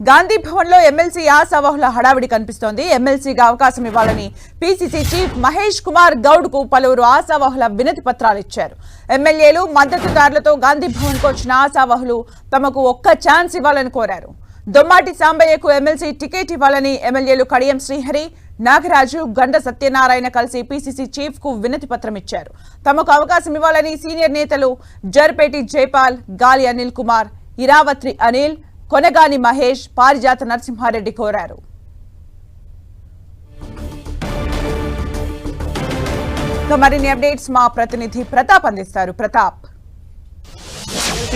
గాంధీ భవన్లో ఎమ్మెల్సీ ఆశావహుల హడావిడి కనిపిస్తోంది. ఎమ్మెల్సీగా అవకాశం ఇవ్వాలని పీసీసీ చీఫ్ మహేష్ కుమార్ గౌడ్ కు పలువురు ఆశావహుల వినతి పత్రాలు ఇచ్చారు. ఎమ్మెల్యేలు మద్దతుదారులతో గాంధీ భవన్ కు వచ్చిన ఆశావహులు తమకు ఒక్క ఛాన్స్ ఇవ్వాలని కోరారు. దొమ్మాటి సాంబయ్యకు ఎమ్మెల్సీ టికెట్ ఇవ్వాలని ఎమ్మెల్యేలు కడియం శ్రీహరి, నాగరాజు, గండ సత్యనారాయణ కలిసి పీసీసీ చీఫ్ కు వినతి పత్రం ఇచ్చారు. తమకు అవకాశం ఇవ్వాలని సీనియర్ నేతలు జర్పేటి జైపాల్, గాలి అనిల్ కుమార్, ఇరావత్రి అనిల్, కొనగాని మహేష్, పారిజాత నరసింహారెడ్డి కోరారు. మరిన్ని అప్డేట్స్ మా ప్రతినిధి ప్రతాప్ అందిస్తారు. ప్రతాప్,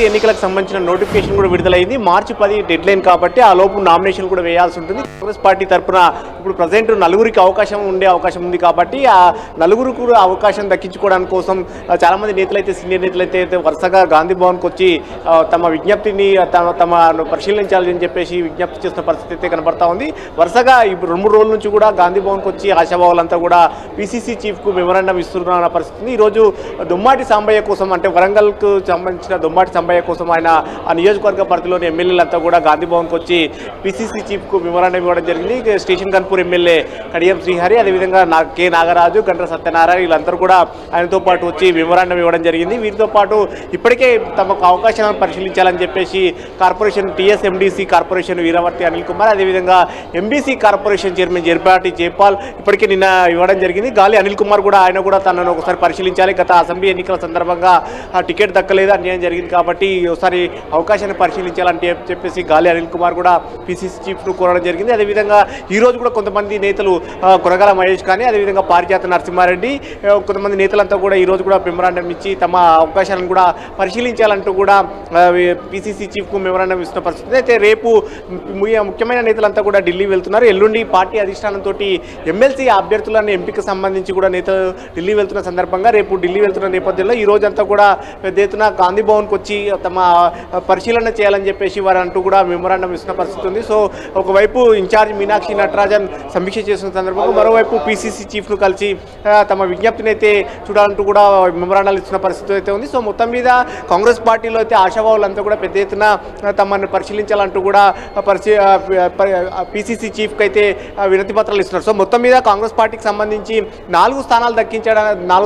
ఎన్నికలకు సంబంధించిన నోటిఫికేషన్ కూడా విడుదలైంది. మార్చి 10 డెడ్ లైన్ కాబట్టి ఆ లోపు నామినేషన్ కూడా వేయాల్సి ఉంటుంది. కాంగ్రెస్ పార్టీ తరఫున ఇప్పుడు ప్రజెంట్ నలుగురికి అవకాశం ఉంది కాబట్టి ఆ నలుగురికి కూడా అవకాశం దక్కించుకోవడానికి కోసం చాలా మంది నేతలైతే సీనియర్ నేతలైతే వరుసగా గాంధీ భవన్కి వచ్చి తమ విజ్ఞప్తిని తమ పరిశీలించాలని చెప్పేసి విజ్ఞప్తి చేస్తున్న పరిస్థితి అయితే కనబడతా ఉంది. వరుసగా ఇప్పుడు 2-3 రోజుల నుంచి కూడా గాంధీ భవన్కి వచ్చి ఆశాభావులంతా కూడా పీసీసీ చీఫ్కు మెమరాండం ఇస్తున్న పరిస్థితి. ఈరోజు దొమ్మాటి సాంబయ్య కోసం, అంటే వరంగల్కు సంబంధించిన దొమ్మాటి సాంబయ్య కోసం ఆయన ఆ నియోజకవర్గ పరిధిలోని ఎమ్మెల్యేలంతా కూడా గాంధీ భవన్కి వచ్చి పీసీసీ చీఫ్కు మెమరాండం ఇవ్వడం జరిగింది. స్టేషన్ కన్పూర్ ఎమ్మెల్యే కడియం శ్రీహరి, అదేవిధంగా కె నాగరాజు, గంట సత్యనారాయణ వీళ్ళందరూ కూడా ఆయనతో పాటు వచ్చి మెమరాండం ఇవ్వడం జరిగింది. వీరితో పాటు ఇప్పటికే తమకు అవకాశాలను పరిశీలించాలని చెప్పేసి corporation TSMDC corporation Veeravarthi Anil Kumar, అదేవిధంగా MBC corporation chairman Jarpati Jaipal ఇప్పటికే నిన్న ఇవ్వడం జరిగింది. గాలి అనిల్ కుమార్ కూడా ఆయన కూడా తనను ఒకసారి పరిశీలించాలి, గత అసెంబ్లీ ఎన్నికల సందర్భంగా టికెట్ దక్కలేదు, అన్యాయం జరిగింది కాబట్టి ఒకసారి అవకాశాన్ని పరిశీలించాలని చెప్పేసి గాలి అనిల్ కుమార్ కూడా పీసీసీ చీఫ్ను కోరడం జరిగింది. అదేవిధంగా ఈరోజు కూడా కొంతమంది నేతలు కొనగల మహేష్ కానీ, అదేవిధంగా పారిజాత నరసింహారెడ్డి, కొంతమంది నేతలంతా కూడా ఈరోజు కూడా మెమరాండం ఇచ్చి తమ అవకాశాలను కూడా పరిశీలించాలంటూ కూడా పీసీసీ చీఫ్కు మెమరాండం ఇస్తున్న పరిస్థితి. అయితే రేపు ముఖ్యమైన నేతలంతా కూడా ఢిల్లీ వెళ్తున్నారు. ఎల్లుండి పార్టీ అధిష్టానంతో ఎమ్మెల్సీ అభ్యర్థులను ఎంపిక సంబంధించి కూడా నేతలు ఢిల్లీ వెళ్తున్న సందర్భంగా రేపు ఢిల్లీ వెళ్తున్న నేపథ్యంలో ఈ రోజంతా కూడా పెద్ద ఎత్తున గాంధీ భవన్కి వచ్చి తమ పరిశీలన చేయాలని చెప్పేసి వారు అంటూ కూడా మెమరాండం ఇస్తున్న పరిస్థితి ఉంది. సో ఒకవైపు ఇన్ఛార్జ్ మీనాక్షి నటరాజన్ సమీక్ష చేస్తున్న సందర్భంగా మరోవైపు పీసీసీ చీఫ్ను కలిసి తమ విజ్ఞప్తిని అయితే చూడాలంటూ కూడా మెమరాండాలు ఇస్తున్న పరిస్థితి అయితే ఉంది. సో మొత్తం మీద కాంగ్రెస్ పార్టీలో అయితే ఆశావాహులంతా కూడా పెద్ద ఎత్తున తమను పరిశీలించాలంటూ కూడా పీసీసీ చీఫ్కి అయితే వినతి పత్రాలు ఇస్తున్నారు. సో మొత్తం మీద కాంగ్రెస్ పార్టీకి సంబంధించి 4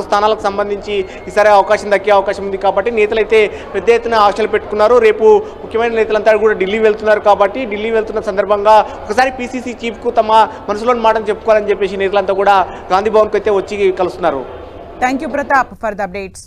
స్థానాలకు సంబంధించి ఈసారి దక్కే అవకాశం ఉంది కాబట్టి నేతలైతే పెద్ద ఎత్తున ఆశలు పెట్టుకున్నారు. రేపు ముఖ్యమైన నేతలంతా కూడా ఢిల్లీ వెళ్తున్నారు కాబట్టి ఢిల్లీ వెళ్తున్న సందర్భంగా ఒకసారి పీసీసీ చీఫ్కు తమ మనసులోని మాటను చెప్పుకోవాలని చెప్పేసి నేతలంతా కూడా గాంధీ భవన్కి అయితే వచ్చి కలుస్తున్నారు. Thank you Pratap for the updates.